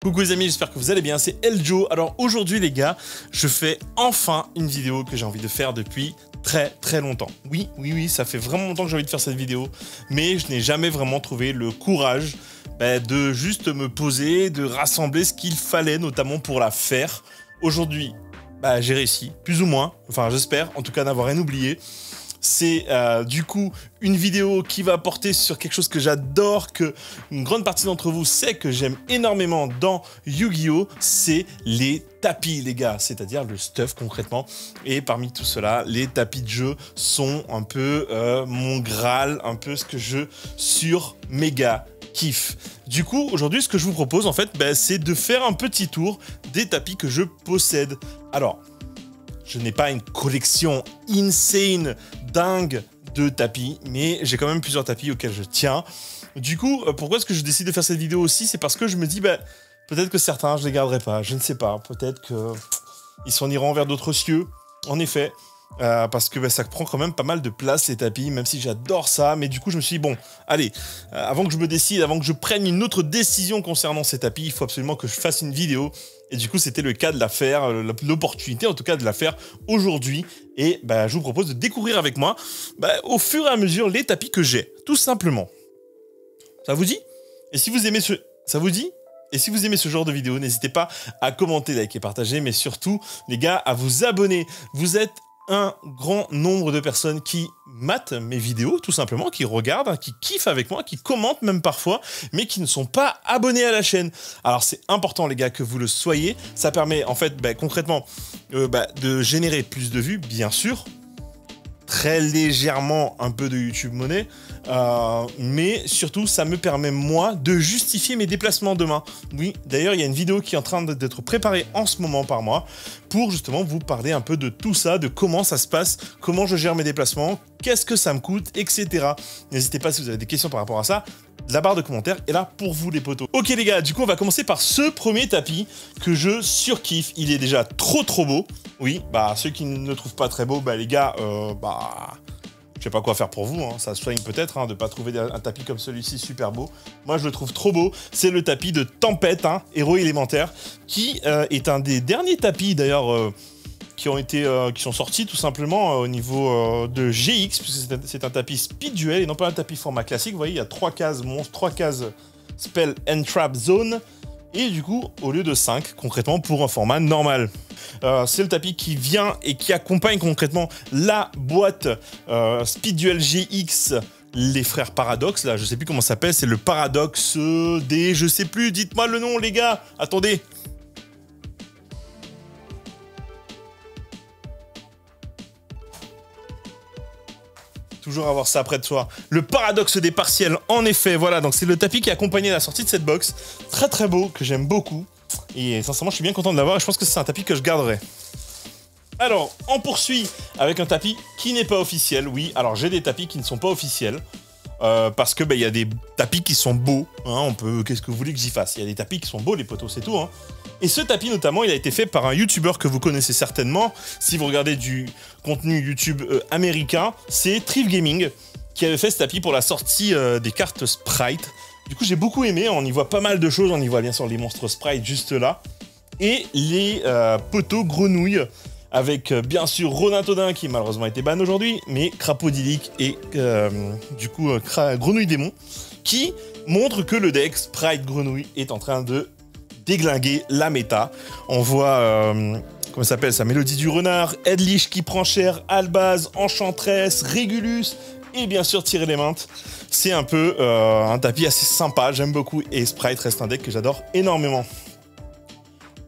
Coucou les amis, j'espère que vous allez bien, c'est Eljo. Alors aujourd'hui les gars, je fais enfin une vidéo que j'ai envie de faire depuis très longtemps. Oui, ça fait vraiment longtemps que j'ai envie de faire cette vidéo, mais je n'ai jamais vraiment trouvé le courage de juste me poser, de rassembler ce qu'il fallait, notamment pour la faire. Aujourd'hui, j'ai réussi, plus ou moins, enfin j'espère, en tout cas n'avoir rien oublié. C'est du coup une vidéo qui va porter sur quelque chose que j'adore, que une grande partie d'entre vous sait que j'aime énormément dans Yu-Gi-Oh! C'est les tapis les gars, c'est-à-dire le stuff concrètement. Et parmi tout cela, les tapis de jeu sont un peu mon Graal, un peu ce que je méga kiffe. Du coup, aujourd'hui, ce que je vous propose en fait, c'est de faire un petit tour des tapis que je possède. Alors, je n'ai pas une collection insane, dingue de tapis, mais j'ai quand même plusieurs tapis auxquels je tiens. Du coup, pourquoi est-ce que je décide de faire cette vidéo aussi? C'est parce que je me dis, peut-être que certains, je les garderai pas, je ne sais pas. Peut-être qu'ils s'en iront vers d'autres cieux, en effet. Parce que ça prend quand même pas mal de place les tapis, même si j'adore ça. Mais du coup, je me suis dit, bon, allez, avant que je me décide, avant que je prenne une autre décision concernant ces tapis, il faut absolument que je fasse une vidéo. Et du coup, c'était le cas de la faire, l'opportunité en tout cas de la faire aujourd'hui. Et je vous propose de découvrir avec moi, au fur et à mesure, les tapis que j'ai, tout simplement. Ça vous dit? Et si vous aimez ça vous dit? Et si vous aimez ce genre de vidéo, n'hésitez pas à commenter, liker, partager, mais surtout, les gars, à vous abonner. Vous êtes un grand nombre de personnes qui matent mes vidéos, tout simplement, qui regardent, qui kiffent avec moi, qui commentent même parfois, mais qui ne sont pas abonnés à la chaîne. Alors c'est important les gars que vous le soyez, ça permet en fait concrètement de générer plus de vues, bien sûr, très légèrement un peu de YouTube monnaie, mais surtout ça me permet moi de justifier mes déplacements demain. Oui, d'ailleurs il y a une vidéo qui est en train d'être préparée en ce moment par moi pour justement vous parler un peu de tout ça, de comment ça se passe, comment je gère mes déplacements, qu'est-ce que ça me coûte, etc. N'hésitez pas si vous avez des questions par rapport à ça. La barre de commentaires est là pour vous les potos. Ok les gars, du coup on va commencer par ce premier tapis que je surkiffe. Il est déjà trop beau. Oui, ceux qui ne le trouvent pas très beau, les gars, je sais pas quoi faire pour vous, hein. Ça soigne peut-être de pas trouver un tapis comme celui-ci super beau. Moi je le trouve trop beau. C'est le tapis de Tempête, héros élémentaire, qui est un des derniers tapis d'ailleurs qui sont sortis tout simplement au niveau de GX, puisque c'est un tapis speed duel et non pas un tapis format classique. Vous voyez, il y a 3 cases monstre, 3 cases spell and trap zone, et du coup, au lieu de 5, concrètement, pour un format normal. C'est le tapis qui vient et qui accompagne concrètement la boîte speed duel GX, les frères Paradox, là, je sais plus comment ça s'appelle, c'est le Paradox des... je sais plus, dites-moi le nom les gars, attendez. Toujours avoir ça près de soi. Le paradoxe des partiels, en effet, voilà. Donc c'est le tapis qui a accompagné la sortie de cette box. Très beau, que j'aime beaucoup. Et sincèrement, je suis bien content de l'avoir et je pense que c'est un tapis que je garderai. Alors, on poursuit avec un tapis qui n'est pas officiel. Oui, alors j'ai des tapis qui ne sont pas officiels. Parce que il y a des tapis qui sont beaux. Qu'est-ce que vous voulez que j'y fasse? Il y a des tapis qui sont beaux, les potos, c'est tout. Et ce tapis, notamment, il a été fait par un YouTuber que vous connaissez certainement. Si vous regardez du contenu YouTube américain, c'est Triv Gaming qui avait fait ce tapis pour la sortie des cartes Sprite. Du coup, j'ai beaucoup aimé. On y voit pas mal de choses. On y voit bien sûr les monstres Sprite juste là. Et les poteaux grenouilles. Avec bien sûr Ronin Todin qui malheureusement a été ban aujourd'hui, mais Crapaudylique et du coup Grenouille Démon qui montre que le deck Sprite Grenouille est en train de déglinguer la méta. On voit, comment ça s'appelle ça, Mélodie du Renard, Edlich qui prend cher, Albaz, Enchantress, Régulus et bien sûr Tirer les Mains. C'est un peu un tapis assez sympa, j'aime beaucoup et Sprite reste un deck que j'adore énormément.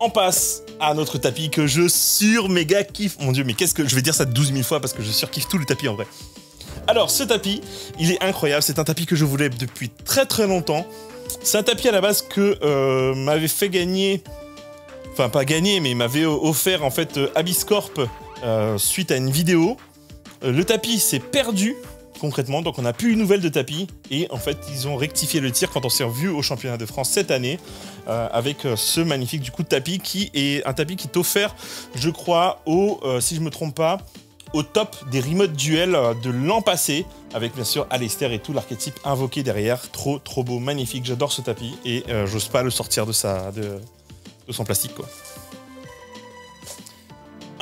On passe à notre tapis que je méga kiffe. Mon dieu, mais qu'est-ce que... Je vais dire ça 12 000 fois parce que je surkiffe tout le tapis en vrai. Alors, ce tapis, il est incroyable. C'est un tapis que je voulais depuis très longtemps. C'est un tapis à la base que m'avait fait gagner... Enfin, pas gagner, mais m'avait offert en fait Abyss Corp suite à une vidéo. Le tapis s'est perdu concrètement, donc on n'a plus eu nouvelle de tapis et en fait ils ont rectifié le tir quand on s'est revu au championnat de France cette année avec ce magnifique du coup de tapis qui est un tapis qui est offert, je crois, au si je me trompe pas, au top des remote duels de l'an passé, avec bien sûr Aleister et tout l'archétype invoqué derrière. Trop beau, magnifique, j'adore ce tapis et j'ose pas le sortir de son plastique quoi.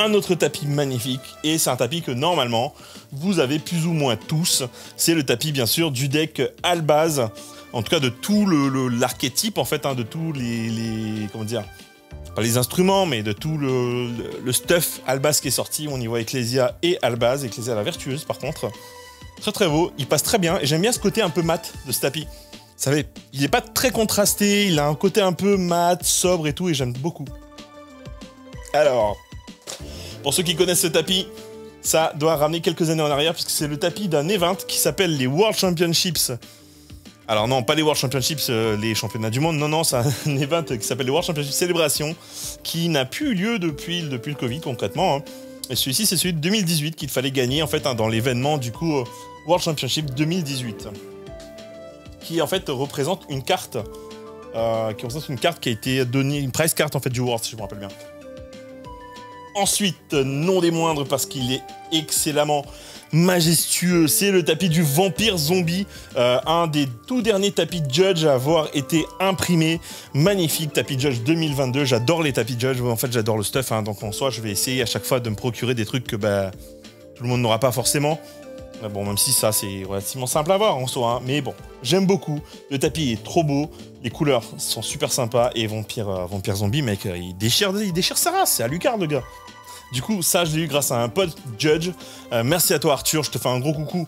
Un autre tapis magnifique, et c'est un tapis que normalement vous avez plus ou moins tous, c'est le tapis bien sûr du deck Albaz, en tout cas de tout l'archétype en fait, hein, de tous les comment dire, pas les instruments, mais de tout le stuff Albaz qui est sorti. On y voit Ecclesia et Albaz, Ecclesia la vertueuse par contre. Très beau, il passe très bien, et j'aime bien ce côté un peu mat de ce tapis. Vous savez, il n'est pas très contrasté, il a un côté un peu mat, sobre et tout, et j'aime beaucoup. Alors... pour ceux qui connaissent ce tapis, ça doit ramener quelques années en arrière, puisque c'est le tapis d'un event qui s'appelle les World Championships. Alors non, pas les World Championships, les championnats du monde, non, c'est un event qui s'appelle les World Championships Célébration, qui n'a plus eu lieu depuis le Covid concrètement. Hein. Et celui-ci, c'est celui de 2018 qu'il fallait gagner en fait, hein, dans l'événement du coup World Championship 2018, qui en fait représente une carte, qui a été donnée, une prize card en fait du World, si je me rappelle bien. Ensuite, non des moindres, parce qu'il est excellemment majestueux, c'est le tapis du vampire zombie, un des tout derniers tapis Judge à avoir été imprimé. Magnifique tapis Judge 2022, j'adore les tapis Judge, en fait j'adore le stuff, hein, donc en soi je vais essayer à chaque fois de me procurer des trucs que tout le monde n'aura pas forcément. Bon, même si ça c'est relativement simple à voir en soi, hein, mais bon, j'aime beaucoup, le tapis est trop beau, les couleurs sont super sympas, et vampire zombie, mec, il déchire sa race, c'est Alucard le gars. Du coup, ça, je l'ai eu grâce à un pote Judge. Merci à toi, Arthur. Je te fais un gros coucou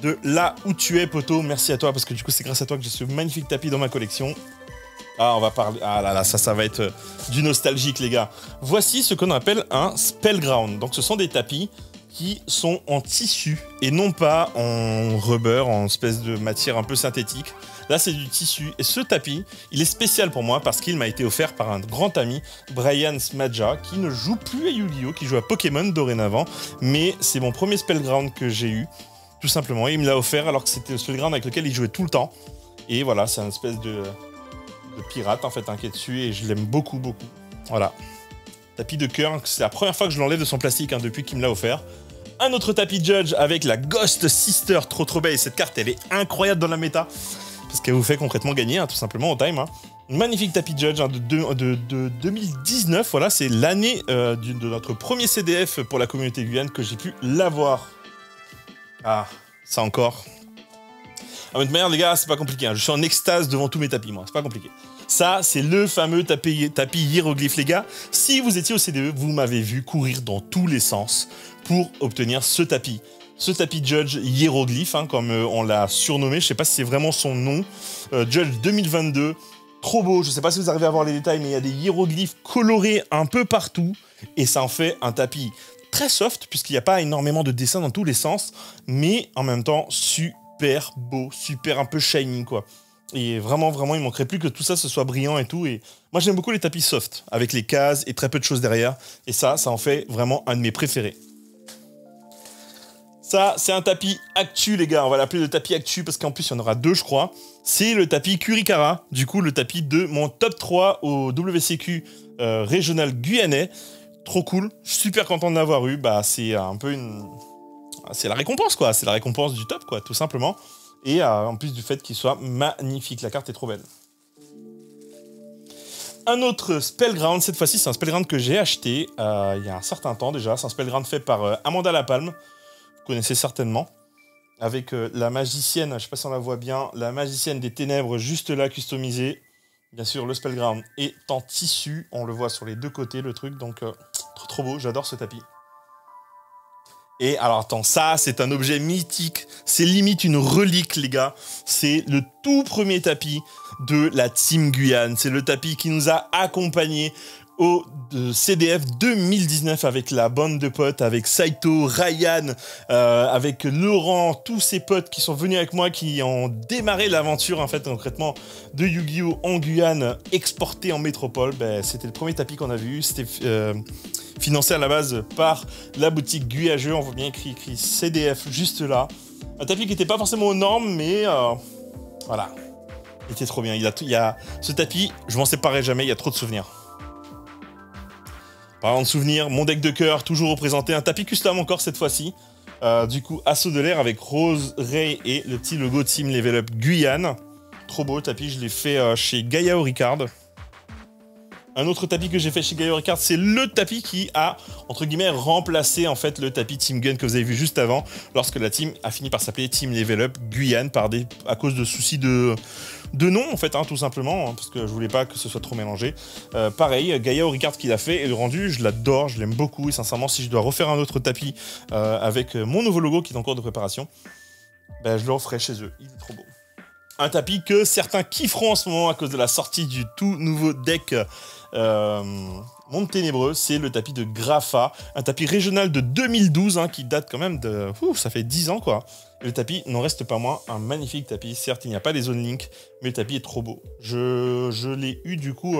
de là où tu es, poteau. Merci à toi, parce que du coup, c'est grâce à toi que j'ai ce magnifique tapis dans ma collection. Ah, on va parler... ah là là, ça va être du nostalgique, les gars. Voici ce qu'on appelle un Spellground. Donc, ce sont des tapis qui sont en tissu et non pas en rubber, en espèce de matière un peu synthétique. Là, c'est du tissu. Et ce tapis, il est spécial pour moi parce qu'il m'a été offert par un grand ami, Brian Smadja, qui ne joue plus à Yu-Gi-Oh!, qui joue à Pokémon dorénavant. Mais c'est mon premier Spellground que j'ai eu, tout simplement. Et il me l'a offert alors que c'était le Spellground avec lequel il jouait tout le temps. Et voilà, c'est une espèce de pirate, en fait, hein, qui est dessus. Et je l'aime beaucoup. Voilà. Tapis de cœur. C'est la première fois que je l'enlève de son plastique, hein, depuis qu'il me l'a offert. Un autre tapis Judge avec la Ghost Sister, trop belle. Et cette carte, elle est incroyable dans la méta, parce qu'elle vous fait concrètement gagner, hein, tout simplement, au time. Hein. Magnifique tapis Judge, hein, de 2019, voilà, c'est l'année de notre premier CDF pour la communauté Guyane que j'ai pu l'avoir. Ah, ça encore. Ah, mais de manière, les gars, c'est pas compliqué, hein. Je suis en extase devant tous mes tapis, moi, c'est pas compliqué. Ça, c'est le fameux tapis hiéroglyphe, les gars. Si vous étiez au CDE, vous m'avez vu courir dans tous les sens pour obtenir ce tapis. Ce tapis Judge hiéroglyphe, hein, comme on l'a surnommé, je sais pas si c'est vraiment son nom. Judge 2022, trop beau, je sais pas si vous arrivez à voir les détails, mais il y a des hiéroglyphes colorés un peu partout, et ça en fait un tapis très soft, puisqu'il n'y a pas énormément de dessins dans tous les sens, mais en même temps super beau, super un peu shiny, quoi. Et vraiment, il manquerait plus que tout ça, ce soit brillant et tout, et moi j'aime beaucoup les tapis soft, avec les cases et très peu de choses derrière, et ça en fait vraiment un de mes préférés. Ça, c'est un tapis actu, les gars. On va l'appeler le tapis actu parce qu'en plus, il y en aura deux, je crois. C'est le tapis Kurikara. Du coup, le tapis de mon top 3 au WCQ régional guyanais. Trop cool. Super content de l'avoir eu. Bah, c'est un peu une... c'est la récompense, quoi. C'est la récompense du top, quoi, tout simplement. Et en plus du fait qu'il soit magnifique. La carte est trop belle. Un autre Spellground. Cette fois-ci, c'est un Spellground que j'ai acheté il y a un certain temps déjà. C'est un Spellground fait par Amanda Lapalme. Vous connaissez certainement, avec la magicienne, je sais pas si on la voit bien, la magicienne des ténèbres juste là, customisée. Bien sûr, le Spellground est en tissu, on le voit sur les deux côtés, le truc, donc trop beau, j'adore ce tapis. Et alors attends, ça c'est un objet mythique, c'est limite une relique les gars, c'est le tout premier tapis de la Team Guyane, c'est le tapis qui nous a accompagnés au CDF 2019 avec la bande de potes, avec Saito, Ryan, avec Laurent, tous ces potes qui sont venus avec moi, qui ont démarré l'aventure en fait concrètement de Yu-Gi-Oh! En Guyane, exporté en métropole. Ben, c'était le premier tapis qu'on a vu, c'était financé à la base par la boutique Guyageux, on voit bien écrit CDF juste là. Un tapis qui n'était pas forcément aux normes, mais voilà, il était trop bien. Ce tapis, je m'en séparerai jamais, il y a trop de souvenirs. Parlant de souvenirs, mon deck de cœur, toujours représenté, un tapis custom encore cette fois-ci. Du coup, Assaut de l'air avec Rose, Ray et le petit logo Team Level Up Guyane. Trop beau le tapis, je l'ai fait chez Gaia Ricard. Un autre tapis que j'ai fait chez Gaia Ricard, c'est le tapis qui a, entre guillemets, remplacé en fait le tapis Team Gun que vous avez vu juste avant, lorsque la team a fini par s'appeler Team Level Up Guyane à cause de soucis de nom en fait, hein, tout simplement, hein, parce que je voulais pas que ce soit trop mélangé. Pareil, Gaia Ricard qui l'a fait et le rendu, je l'adore, je l'aime beaucoup et sincèrement, si je dois refaire un autre tapis avec mon nouveau logo qui est en cours de préparation, ben, je le referai chez eux, il est trop beau. Un tapis que certains kifferont en ce moment à cause de la sortie du tout nouveau deck Monde Ténébreux, c'est le tapis de Grapha, un tapis régional de 2012 hein, qui date quand même de... ça fait 10 ans quoi. Et le tapis n'en reste pas moins un magnifique tapis, certes il n'y a pas les zones link, mais le tapis est trop beau. Je l'ai eu du coup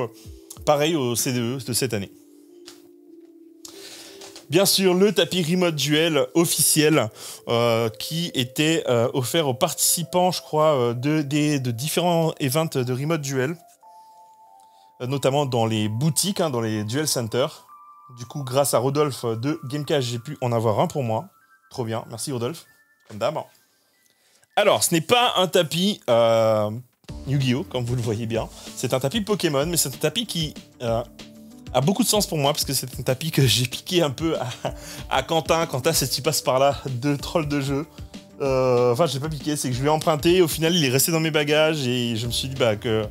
pareil au CDE de cette année. Bien sûr, le tapis Remote Duel officiel qui était offert aux participants, je crois, de différents events de Remote Duel, notamment dans les boutiques, hein, dans les Duel Center. Du coup, grâce à Rodolphe de Gamecash, j'ai pu en avoir un pour moi. Trop bien, merci Rodolphe, comme d'hab. Alors, ce n'est pas un tapis Yu-Gi-Oh, comme vous le voyez bien. C'est un tapis Pokémon, mais c'est un tapis qui... a beaucoup de sens pour moi parce que c'est un tapis que j'ai piqué un peu à Quentin. Quentin, si tu passes par là, de troll de jeu. Enfin, je l'ai pas piqué, c'est que je lui ai emprunté. Au final, il est resté dans mes bagages et je me suis dit que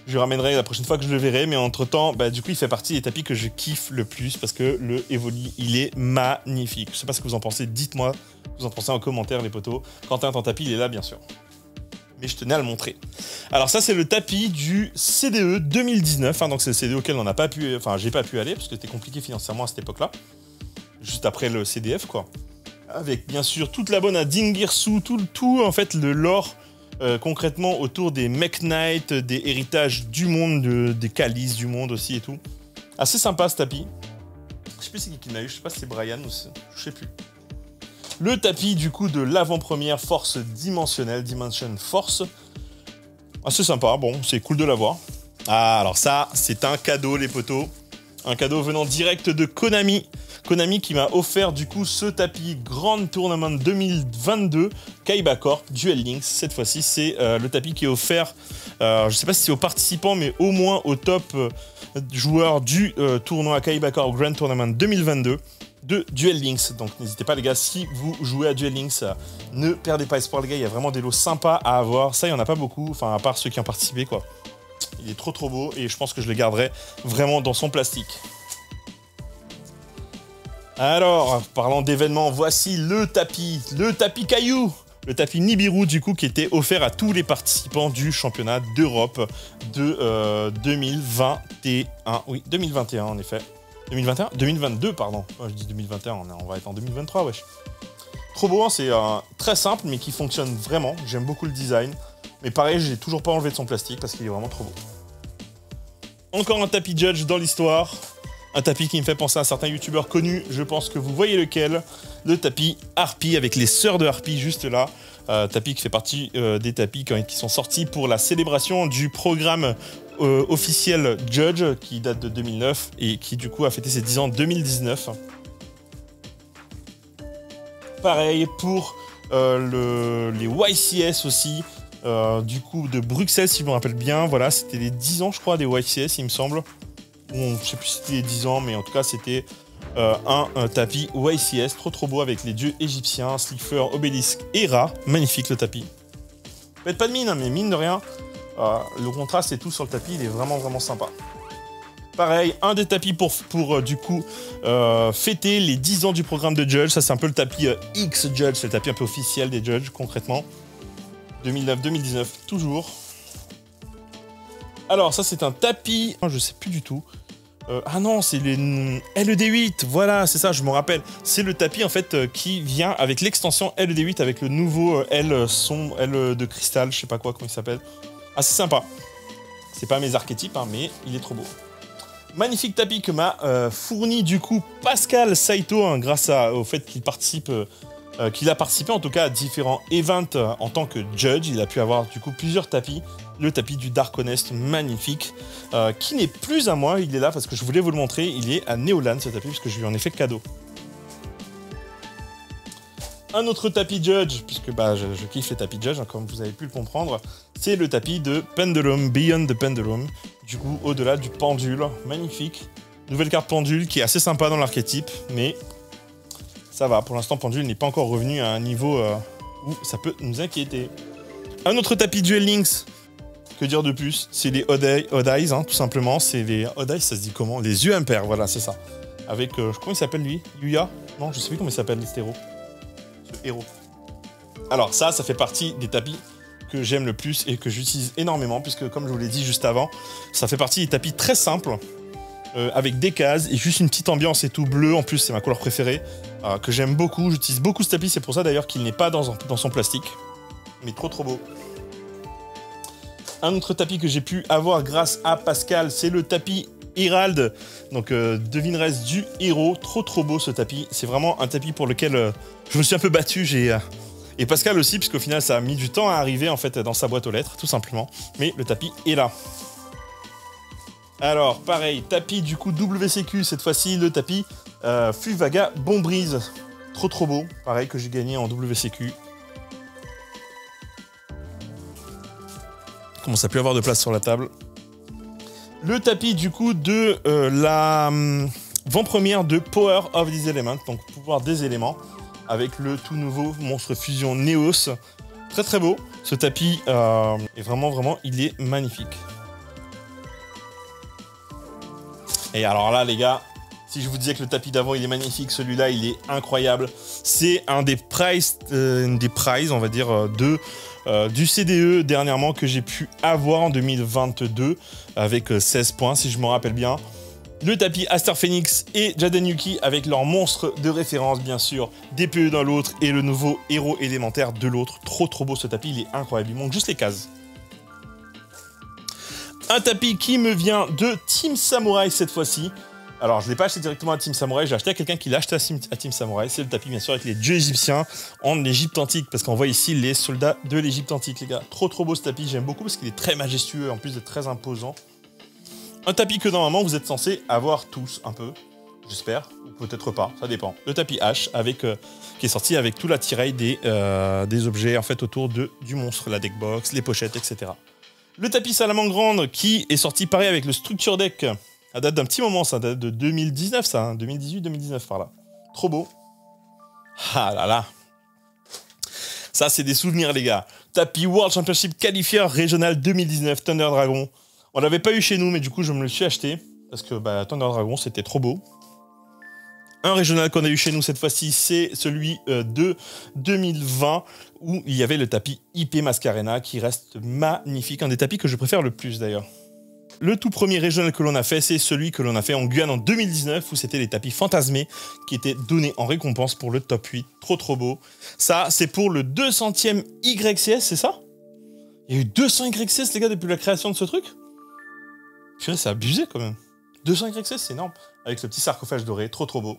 je lui ramènerai la prochaine fois que je le verrai. Mais entre-temps, du coup, il fait partie des tapis que je kiffe le plus parce que le Evoli, il est magnifique. Je sais pas ce que vous en pensez, dites-moi ce que vous en pensez en commentaire, les potos. Quentin, ton tapis, il est là, bien sûr. Mais je tenais à le montrer. Alors ça, c'est le tapis du CDE 2019, hein, donc c'est le CDE auquel on n'a pas pu, enfin j'ai pas pu aller parce que c'était compliqué financièrement à cette époque-là, juste après le CDF quoi. Avec bien sûr toute la bonne à Dingirsu, tout en fait le lore concrètement autour des Mech Knight, des héritages du monde, des calices du monde aussi et tout. Assez sympa ce tapis. Je sais plus c'est qui l'a eu, je sais pas si c'est Brian ou je sais plus. Le tapis du coup de l'avant-première Force Dimensionnelle, Dimension Force. Assez sympa, bon, c'est cool de l'avoir. Ah, alors ça, c'est un cadeau les potos. Un cadeau venant direct de Konami. Konami qui m'a offert du coup ce tapis Grand Tournament 2022 Kaiba Corp Duel Links. Cette fois-ci, c'est le tapis qui est offert, je sais pas si c'est aux participants, mais au moins au top joueurs du tournoi Kaiba Corp Grand Tournament 2022. De Duel Links, donc n'hésitez pas les gars, si vous jouez à Duel Links, ne perdez pas espoir les gars, il y a vraiment des lots sympas à avoir, ça il n'y en a pas beaucoup, enfin à part ceux qui ont participé quoi. Il est trop beau et je pense que je le garderai vraiment dans son plastique. Alors, parlant d'événements, voici le tapis caillou, le tapis Nibiru du coup qui était offert à tous les participants du championnat d'Europe de 2021, oui 2021 en effet. 2021 2022, pardon. Oh, je dis 2021, on va être en 2023, wesh. Trop beau, hein, c'est très simple, mais qui fonctionne vraiment. J'aime beaucoup le design. Mais pareil, je l'ai toujours pas enlevé de son plastique parce qu'il est vraiment trop beau. Encore un tapis Judge dans l'histoire. Un tapis qui me fait penser à un certain youtubeur connu. Je pense que vous voyez lequel. Le tapis Harpy avec les sœurs de Harpy juste là. Tapis qui fait partie des tapis qui sont sortis pour la célébration du programme officiel Judge qui date de 2009 et qui du coup a fêté ses 10 ans en 2019. Pareil pour les YCS aussi, du coup de Bruxelles si je me rappelle bien, voilà c'était les 10 ans je crois des YCS il me semble. Bon, je sais plus si c'était les 10 ans mais en tout cas c'était un tapis YCS trop beau avec les dieux égyptiens, Slifer, Obélisque et Ra, magnifique le tapis. Faites pas de mine hein, mais mine de rien. Le contraste et tout sur le tapis, il est vraiment sympa. Pareil, un des tapis pour du coup fêter les 10 ans du programme de Judge. Ça c'est un peu le tapis X Judge, c'est le tapis un peu officiel des Judge concrètement. 2009-2019 toujours. Alors ça c'est un tapis, je sais plus du tout. Ah non, c'est les LED8, voilà, c'est ça, je me rappelle. C'est le tapis en fait qui vient avec l'extension LED8 avec le nouveau L de cristal, je sais pas quoi, comment il s'appelle. Assez sympa. C'est pas mes archétypes, hein, mais il est trop beau. Magnifique tapis que m'a fourni du coup Pascal Saito, hein, grâce au fait qu'il participe qu'il a participé en tout cas à différents events en tant que judge. Il a pu avoir du coup plusieurs tapis. Le tapis du Dark Honest, magnifique, qui n'est plus à moi, il est là parce que je voulais vous le montrer. Il est à Neolan ce tapis, puisque je lui en ai fait cadeau. Un autre tapis judge, puisque bah, je kiffe les tapis judge, hein, comme vous avez pu le comprendre, c'est le tapis de Pendulum, Beyond the Pendulum, du coup au-delà du pendule, magnifique. Nouvelle carte pendule qui est assez sympa dans l'archétype, mais ça va, pour l'instant pendule n'est pas encore revenu à un niveau où ça peut nous inquiéter. Un autre tapis Duel Links, que dire de plus, c'est les Odd Eyes, hein, tout simplement, c'est les Odd Eyes, ça se dit comment? Les yeux impairs, voilà, c'est ça. Avec, comment il s'appelle lui? Yuya? Non, je sais plus comment il s'appelle, cet héros. Héros. Alors ça fait partie des tapis que j'aime le plus et que j'utilise énormément, puisque comme je vous l'ai dit juste avant, ça fait partie des tapis très simples, avec des cases et juste une petite ambiance et tout bleu. En plus c'est ma couleur préférée, que j'aime beaucoup, j'utilise beaucoup ce tapis, c'est pour ça d'ailleurs qu'il n'est pas dans son plastique, mais trop beau. Un autre tapis que j'ai pu avoir grâce à Pascal, c'est le tapis Herald, donc devineresse du héros, trop beau ce tapis, c'est vraiment un tapis pour lequel je me suis un peu battu, et Pascal aussi, puisqu'au final ça a mis du temps à arriver en fait dans sa boîte aux lettres, tout simplement, mais le tapis est là. Alors pareil, tapis du coup WCQ, cette fois-ci le tapis Fuvaga Bombrise, trop beau, pareil que j'ai gagné en WCQ. Commence à plus avoir de place sur la table. Le tapis du coup de la avant-première de Power of the Elements, donc pouvoir des éléments, avec le tout nouveau monstre fusion Neos. Très beau, ce tapis est vraiment, il est magnifique. Et alors là les gars, si je vous disais que le tapis d'avant il est magnifique, celui-là il est incroyable. C'est un des prizes, on va dire, du CDE dernièrement que j'ai pu avoir en 2022 avec 16 points si je me rappelle bien. Le tapis Aster Phoenix et Jaden Yuki avec leur monstre de référence bien sûr, DPE dans l'autre et le nouveau héros élémentaire de l'autre. Trop beau ce tapis, il est incroyable, il manque juste les cases. Un tapis qui me vient de Team Samurai cette fois-ci. Alors, je ne l'ai pas acheté directement à Team Samurai, j'ai acheté à quelqu'un qui l'a acheté à Team Samurai. C'est le tapis, bien sûr, avec les dieux égyptiens en Égypte antique, parce qu'on voit ici les soldats de l'Égypte antique, les gars. Trop beau ce tapis, j'aime beaucoup parce qu'il est très majestueux, en plus d'être très imposant. Un tapis que normalement vous êtes censés avoir tous un peu, j'espère, ou peut-être pas, ça dépend. Le tapis H, avec, qui est sorti avec tout l'attirail des objets en fait autour du monstre, la deckbox, les pochettes, etc. Le tapis Salamandre qui est sorti pareil avec le Structure Deck. Ça date d'un petit moment, ça date de 2019, ça, hein, 2018-2019 par là. Trop beau. Ah là là. Ça, c'est des souvenirs, les gars. Tapis World Championship Qualifier Régional 2019, Thunder Dragon. On l'avait pas eu chez nous, mais du coup, je me le suis acheté. Parce que bah, Thunder Dragon, c'était trop beau. Un régional qu'on a eu chez nous cette fois-ci, c'est celui de 2020, où il y avait le tapis IP Mascarena, qui reste magnifique. Un des tapis que je préfère le plus, d'ailleurs. Le tout premier régional que l'on a fait, c'est celui que l'on a fait en Guyane en 2019, où c'était les tapis fantasmés qui étaient donnés en récompense pour le top 8. Trop beau. Ça, c'est pour le 200e YCS, c'est ça? Il y a eu 200 YCS, les gars, depuis la création de ce truc? Purée, c'est abusé, quand même. 200 YCS, c'est énorme. Avec le petit sarcophage doré, trop beau.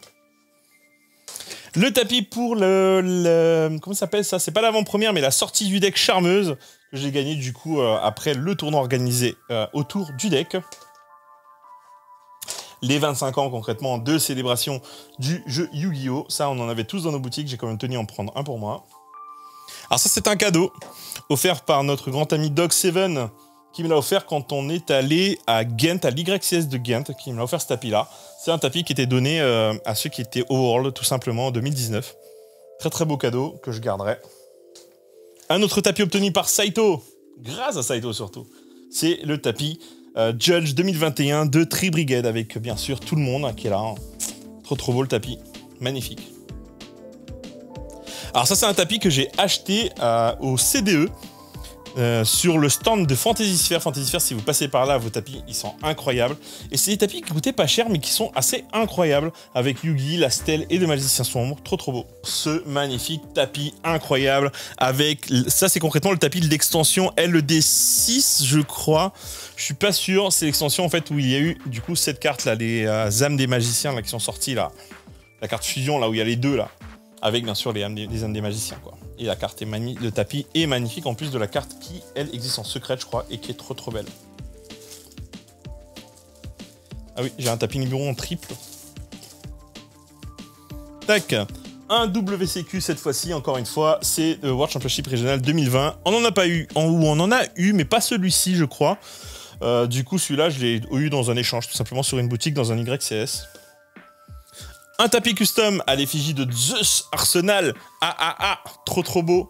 Le tapis pour comment ça s'appelle ça? C'est pas l'avant-première, mais la sortie du deck Charmeuse, que j'ai gagné du coup après le tournoi organisé autour du deck. Les 25 ans concrètement de célébration du jeu Yu-Gi-Oh! Ça, on en avait tous dans nos boutiques, j'ai quand même tenu à en prendre un pour moi. Alors ça, c'est un cadeau offert par notre grand ami Dog7, qui me l'a offert quand on est allé à Ghent, à l'YCS de Ghent, qui me l'a offert ce tapis-là. C'est un tapis qui était donné à ceux qui étaient au World, tout simplement, en 2019. Très beau cadeau que je garderai. Un autre tapis obtenu par Saito, grâce à Saito surtout, c'est le tapis Judge 2021 de Tree Brigade, avec bien sûr tout le monde qui est là. Hein. Trop beau le tapis, magnifique. Alors ça, c'est un tapis que j'ai acheté au CDE, sur le stand de Fantasy Sphere. Fantasy Sphere, si vous passez par là, vos tapis, ils sont incroyables. Et c'est des tapis qui coûtaient pas cher, mais qui sont assez incroyables, avec Yugi, la Stèle et le Magicien Sombre. Trop beau. Ce magnifique tapis incroyable, avec... Ça, c'est concrètement le tapis de l'extension LED6, je crois. Je suis pas sûr. C'est l'extension, en fait, où il y a eu, du coup, cette carte-là, les âmes des magiciens, là, qui sont sorties, là. La carte fusion, là, où il y a les deux, là. avec bien sûr les âmes des magiciens, quoi. Et la carte est le tapis est magnifique, en plus de la carte qui, elle, existe en secret, je crois, et qui est trop trop belle. Ah oui, j'ai un tapis numéro en triple. Tac. Un WCQ cette fois-ci, encore une fois, c'est le World Championship Régional 2020. On n'en a pas eu, on en a eu, mais pas celui-ci, je crois. Du coup, celui-là, je l'ai eu dans un échange, tout simplement sur une boutique dans un YCS. Un tapis custom à l'effigie de Zeus Arsenal. Trop trop beau.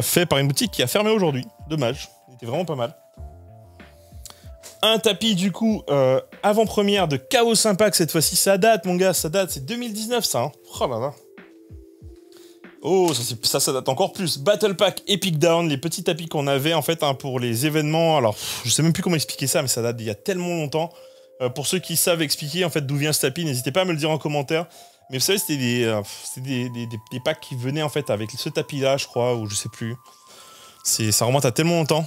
Fait par une boutique qui a fermé aujourd'hui. Dommage, il était vraiment pas mal. Un tapis du coup avant-première de Chaos Impact cette fois-ci. Ça date mon gars, ça date. C'est 2019 ça. Hein. Oh là là. Oh, ça date encore plus. Battle Pack Epic Down, les petits tapis qu'on avait en fait hein, pour les événements. Alors, je sais même plus comment expliquer ça, mais ça date d'il y a tellement longtemps. Pour ceux qui savent expliquer en fait d'où vient ce tapis, n'hésitez pas à me le dire en commentaire. Mais vous savez, c'était des packs qui venaient en fait avec ce tapis-là, je crois, ou je sais plus. Ça remonte à tellement longtemps.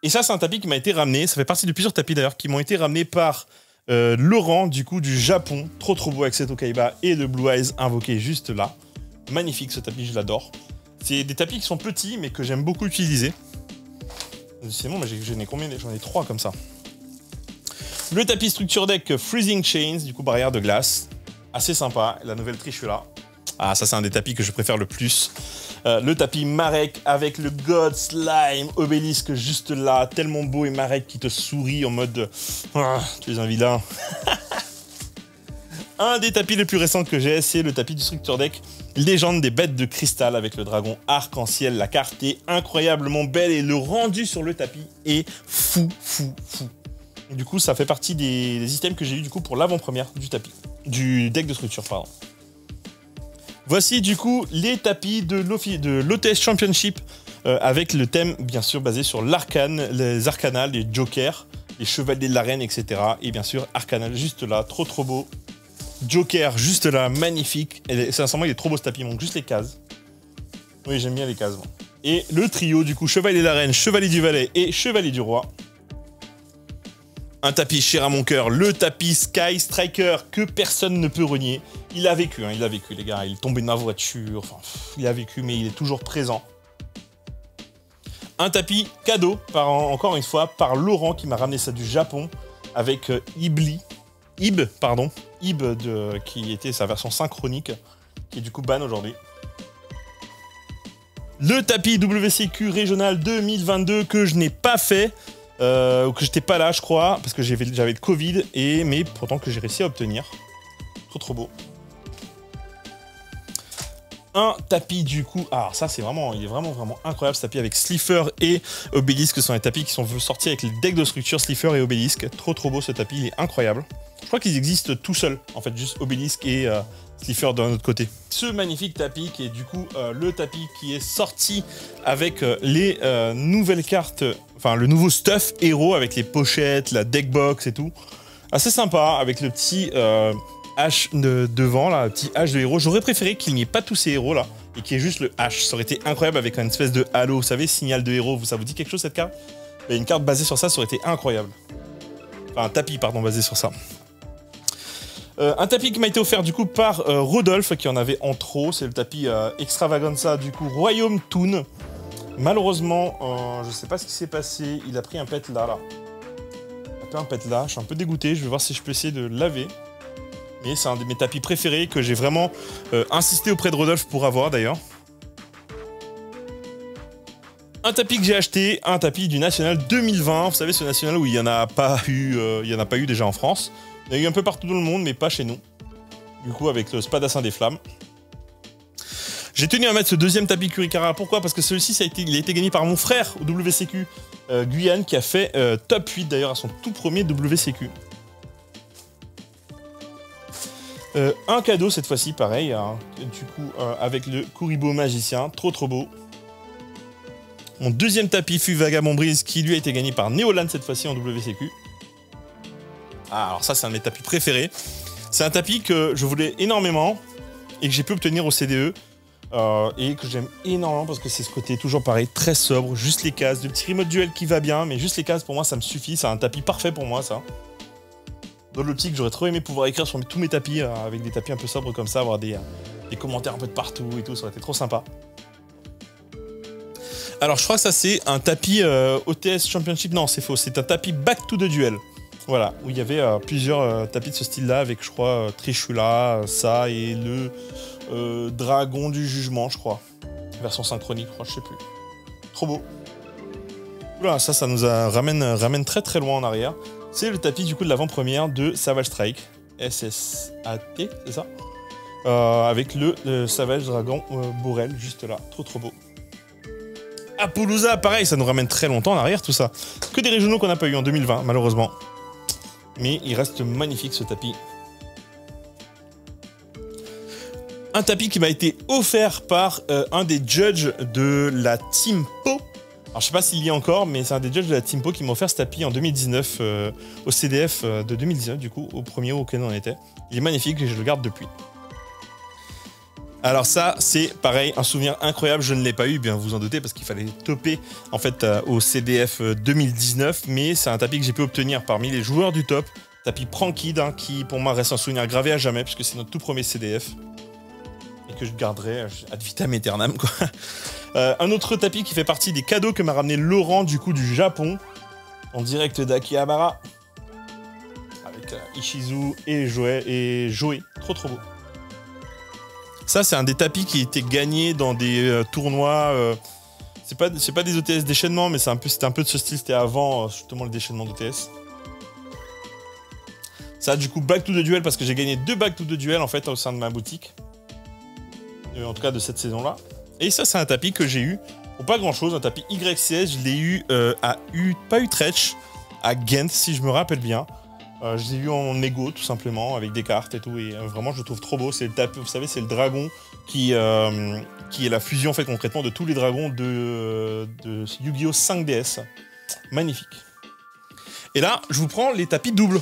Et ça, c'est un tapis qui m'a été ramené. Ça fait partie de plusieurs tapis d'ailleurs qui m'ont été ramenés par Laurent, du coup, du Japon. Trop trop beau avec cet Okaiba et le Blue Eyes invoqué juste là. Magnifique ce tapis, je l'adore. C'est des tapis qui sont petits, mais que j'aime beaucoup utiliser. C'est bon, j'en ai combien? J'en ai 3 comme ça. Le tapis Structure Deck Freezing Chains, du coup barrière de glace. Assez sympa, la nouvelle triche là. Ah, ça c'est un des tapis que je préfère le plus. Le tapis Marek avec le God Slime Obélisque juste là. Tellement beau et Marek qui te sourit en mode... Ah, tu es un vilain. Un des tapis les plus récents que j'ai, c'est le tapis du Structure Deck Légende des bêtes de cristal avec le dragon arc-en-ciel. La carte est incroyablement belle et le rendu sur le tapis est fou. Du coup, ça fait partie des items que j'ai eu du coup pour l'avant-première du tapis, du deck de structure, pardon. Voici du coup les tapis de l'OTS Championship avec le thème bien sûr basé sur l'arcane, les arcanas, les jokers, les chevaliers de l'arène, etc. Et bien sûr Arcana juste là, trop trop beau. Joker juste là, magnifique. Sincèrement, il est trop beau ce tapis, il manque juste les cases. Oui, j'aime bien les cases. Moi. Et le trio du coup, chevalier de la reine, chevalier du valet et chevalier du roi. Un tapis cher à mon cœur, le tapis Sky Striker que personne ne peut renier. Il a vécu les gars, il est tombé de ma voiture, enfin, il a vécu mais il est toujours présent. Un tapis cadeau, encore une fois, par Laurent qui m'a ramené ça du Japon avec Ib, qui était sa version synchronique, qui est du coup ban aujourd'hui. Le tapis WCQ régional 2022 que je n'ai pas fait, que j'étais pas là je crois, parce que j'avais le Covid, mais pourtant que j'ai réussi à obtenir. Trop beau. Un tapis du coup, alors ça c'est vraiment, il est vraiment incroyable ce tapis avec Slifer et Obélisque, ce sont les tapis qui sont sortis avec le deck de structure Slifer et Obélisque. Trop beau ce tapis, il est incroyable. Je crois qu'ils existent tout seuls, en fait, juste Obélisque et Slifer d'un autre côté. Ce magnifique tapis qui est du coup le tapis qui est sorti avec les nouvelles cartes, enfin le nouveau stuff héros avec les pochettes, la deck box et tout. Assez sympa avec le petit H devant, là, le petit H de héros. J'aurais préféré qu'il n'y ait pas tous ces héros là et qu'il y ait juste le H. Ça aurait été incroyable avec une espèce de halo, vous savez, signal de héros. Ça vous dit quelque chose cette carte? Et une carte basée sur ça, ça aurait été incroyable. Enfin, un tapis, pardon, basé sur ça. Un tapis qui m'a été offert du coup par Rodolphe, qui en avait en trop. C'est le tapis Extravaganza du coup Royaume Toon. Malheureusement, je sais pas ce qui s'est passé. Il a pris un pet là. Il a pris un pet là. Je suis un peu dégoûté. Je vais voir si je peux essayer de le laver. Mais c'est un de mes tapis préférés que j'ai vraiment insisté auprès de Rodolphe pour avoir d'ailleurs. Un tapis que j'ai acheté, un tapis du National 2020. Vous savez, ce National où il n'y en a pas eu déjà en France. Il y en a eu un peu partout dans le monde, mais pas chez nous. Du coup, avec le Spadassin des Flammes. J'ai tenu à mettre ce deuxième tapis Curicara. Pourquoi? Parce que celui-ci, il a été gagné par mon frère au WCQ Guyane, qui a fait top 8 d'ailleurs à son tout premier WCQ. Un cadeau cette fois-ci, pareil, hein, du coup, avec le Kuribo Magicien. Trop beau. Mon deuxième tapis fut Vagabond Brise, qui lui a été gagné par Neolan cette fois-ci en WCQ. Ah, alors ça, c'est un de mes tapis préférés. C'est un tapis que je voulais énormément et que j'ai pu obtenir au CDE. Et que j'aime énormément parce que c'est ce côté toujours pareil, très sobre, juste les cases, le petit remote duel qui va bien, mais juste les cases pour moi ça me suffit, c'est un tapis parfait pour moi ça. Dans l'optique, j'aurais trop aimé pouvoir écrire sur tous mes tapis avec des tapis un peu sobres comme ça, avoir des des commentaires un peu de partout et tout, ça aurait été trop sympa. Alors je crois que ça c'est un tapis OTS Championship, non c'est faux, c'est un tapis Back to the Duel. Voilà, où il y avait plusieurs tapis de ce style-là avec je crois Trishula, ça et le Dragon du Jugement je crois. Version synchronique je crois, je sais plus. Trop beau. Oula, ça nous ramène très très loin en arrière. C'est le tapis du coup de l'avant-première de Savage Strike. SSAT, c'est ça avec le Savage Dragon Borel juste là, trop beau. Appaloosa, pareil, ça nous ramène très longtemps en arrière tout ça. Que des régionaux qu'on n'a pas eu en 2020 malheureusement. Mais il reste magnifique ce tapis. Un tapis qui m'a été offert par un des judges de la Team Po. Alors je sais pas s'il y a encore, mais c'est un des judges de la Team Po qui m'a offert ce tapis en 2019 au CDF de 2019 du coup, au premier auquel on était. Il est magnifique et je le garde depuis. Alors ça, c'est pareil, un souvenir incroyable, je ne l'ai pas eu, bien vous en doutez, parce qu'il fallait toper en fait au CDF 2019, mais c'est un tapis que j'ai pu obtenir parmi les joueurs du top, tapis Prankid, hein, qui pour moi reste un souvenir gravé à jamais, puisque c'est notre tout premier CDF, et que je garderai ad vitam aeternam, quoi. Un autre tapis qui fait partie des cadeaux que m'a ramené Laurent, du coup, du Japon, en direct d'Akihabara, avec Ishizu et Joey, trop beau. Ça, c'est un des tapis qui était gagné dans des tournois. C'est pas des OTS déchaînement, mais c'était un peu de ce style. C'était avant justement le déchaînement d'OTS. Ça, du coup, Back to the Duel, parce que j'ai gagné 2 Back to the Duel en fait au sein de ma boutique. En tout cas, de cette saison-là. Et ça, c'est un tapis que j'ai eu pour pas grand-chose. Un tapis YCS. Je l'ai eu pas Utrecht, à Ghent, si je me rappelle bien. Je l'ai eu en Ego tout simplement avec des cartes et tout et vraiment je le trouve trop beau. C'est le tapis, vous savez, c'est le dragon qui est la fusion en fait concrètement de tous les dragons de Yu-Gi-Oh 5DS. Magnifique. Et là, je vous prends les tapis doubles.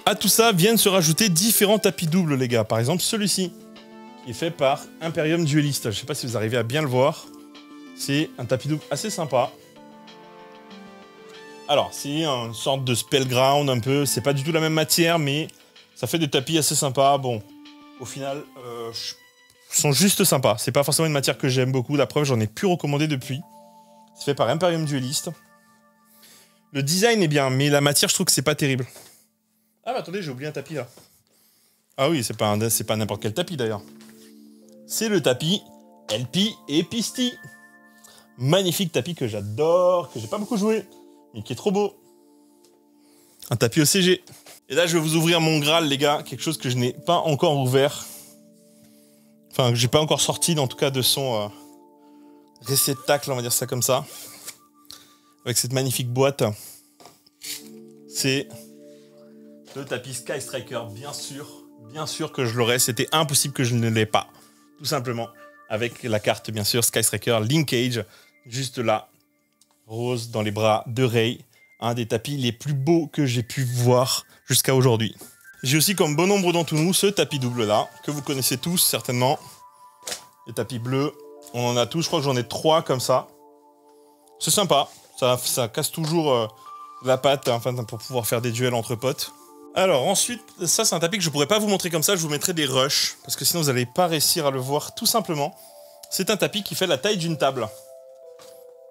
À tout ça viennent se rajouter différents tapis doubles les gars. Par exemple celui-ci qui est fait par Imperium Duelist. Je sais pas si vous arrivez à bien le voir. C'est un tapis double assez sympa. Alors, c'est une sorte de Spellground un peu, c'est pas du tout la même matière, mais ça fait des tapis assez sympas. Bon, au final, ils sont juste sympas. C'est pas forcément une matière que j'aime beaucoup, la preuve, j'en ai plus recommandé depuis. C'est fait par Imperium Duelist. Le design est bien, mais la matière, je trouve que c'est pas terrible. Ah, bah attendez, j'ai oublié un tapis là. Ah oui, c'est pas n'importe quel tapis d'ailleurs. C'est le tapis LP et Pisti. Magnifique tapis que j'adore, que j'ai pas beaucoup joué. Mais qui est trop beau. Un tapis OCG. Et là, je vais vous ouvrir mon Graal, les gars. Quelque chose que je n'ai pas encore ouvert. Enfin, que j'ai pas encore sorti, en tout cas, de son réceptacle, on va dire ça comme ça. Avec cette magnifique boîte. C'est le tapis Sky Striker, bien sûr. Bien sûr que je l'aurais. C'était impossible que je ne l'ai pas. Tout simplement. Avec la carte, bien sûr, Sky Striker Linkage. Juste là. Rose dans les bras de Rei, un des tapis les plus beaux que j'ai pu voir jusqu'à aujourd'hui. J'ai aussi comme bon nombre d'entre nous ce tapis double là, que vous connaissez tous certainement. Les tapis bleus, on en a tous, je crois que j'en ai 3 comme ça. C'est sympa, ça casse toujours la patte enfin, pour pouvoir faire des duels entre potes. Alors ensuite, ça c'est un tapis que je pourrais pas vous montrer comme ça, je vous mettrai des rushs, parce que sinon vous n'allez pas réussir à le voir tout simplement. C'est un tapis qui fait la taille d'une table.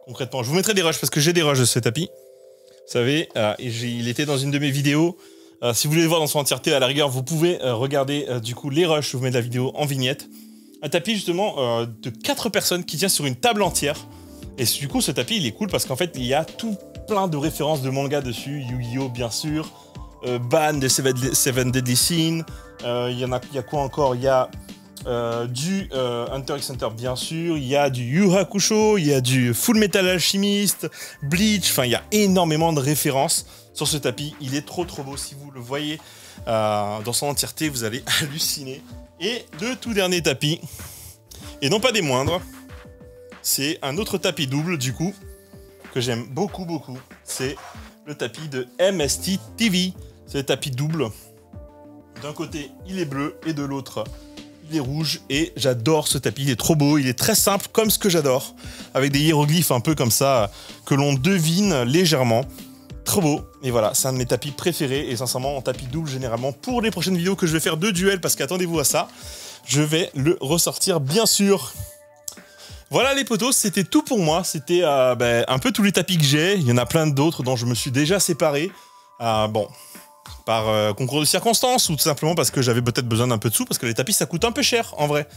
Concrètement, je vous mettrai des rushs parce que j'ai des rushs de ce tapis. Vous savez, il était dans une de mes vidéos. Si vous voulez le voir dans son entièreté, à la rigueur, vous pouvez regarder du coup les rushs. Je vous mets la vidéo en vignette. Un tapis justement de 4 personnes qui tient sur une table entière. Et du coup, ce tapis, il est cool parce qu'en fait, il y a tout plein de références de manga dessus. Yu-Gi-Oh, bien sûr. Ban de Seven Deadly Sins. Il y a quoi encore? Il y a du Hunter x Hunter bien sûr, il y a du Yu Hakusho, il y a du Full Metal Alchemist, Bleach, enfin il y a énormément de références sur ce tapis, il est trop beau, si vous le voyez dans son entièreté vous allez halluciner. Et le tout dernier tapis, et non pas des moindres, c'est un autre tapis double du coup, que j'aime beaucoup, c'est le tapis de MST TV, c'est le tapis double, d'un côté il est bleu et de l'autre il est rouge et j'adore ce tapis, il est trop beau, il est très simple comme ce que j'adore, avec des hiéroglyphes un peu comme ça que l'on devine légèrement, trop beau. Et voilà, c'est un de mes tapis préférés et sincèrement en tapis double généralement pour les prochaines vidéos que je vais faire de duel parce qu'attendez-vous à ça, je vais le ressortir bien sûr. Voilà les potos, c'était tout pour moi. C'était un peu tous les tapis que j'ai. Il y en a plein d'autres dont je me suis déjà séparé. Bon, par concours de circonstances ou tout simplement parce que j'avais peut-être besoin d'un peu de sous parce que les tapis ça coûte un peu cher en vrai.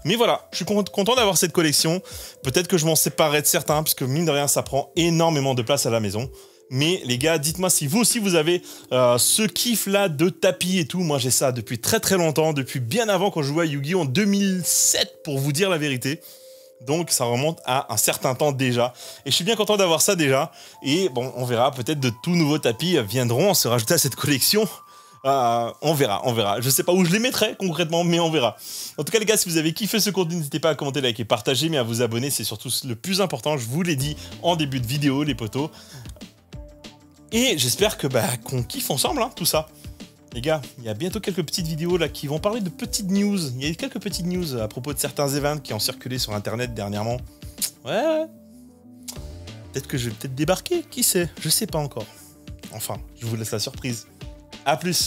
Mais voilà, je suis content d'avoir cette collection. Peut-être que je m'en séparerai de certains puisque mine de rien ça prend énormément de place à la maison. Mais les gars, dites-moi si vous aussi vous avez ce kiff là de tapis et tout. Moi j'ai ça depuis très très longtemps, depuis bien avant quand je jouais à Yu-Gi-Oh en 2007 pour vous dire la vérité. Donc ça remonte à un certain temps déjà. Et je suis bien content d'avoir ça déjà. Et bon, on verra, peut-être de tout nouveaux tapis viendront se rajouter à cette collection. On verra, on verra. Je sais pas où je les mettrai concrètement, mais on verra. En tout cas les gars, si vous avez kiffé ce contenu, n'hésitez pas à commenter, liker, partager, mais à vous abonner, c'est surtout le plus important. Je vous l'ai dit en début de vidéo, les potos. Et j'espère que qu'on kiffe ensemble tout ça. Les gars, il y a bientôt quelques petites vidéos là qui vont parler de petites news. Il y a quelques petites news à propos de certains events qui ont circulé sur internet dernièrement. Ouais. Peut-être que je vais débarquer, qui sait? Je sais pas encore. Enfin, je vous laisse la surprise. A plus.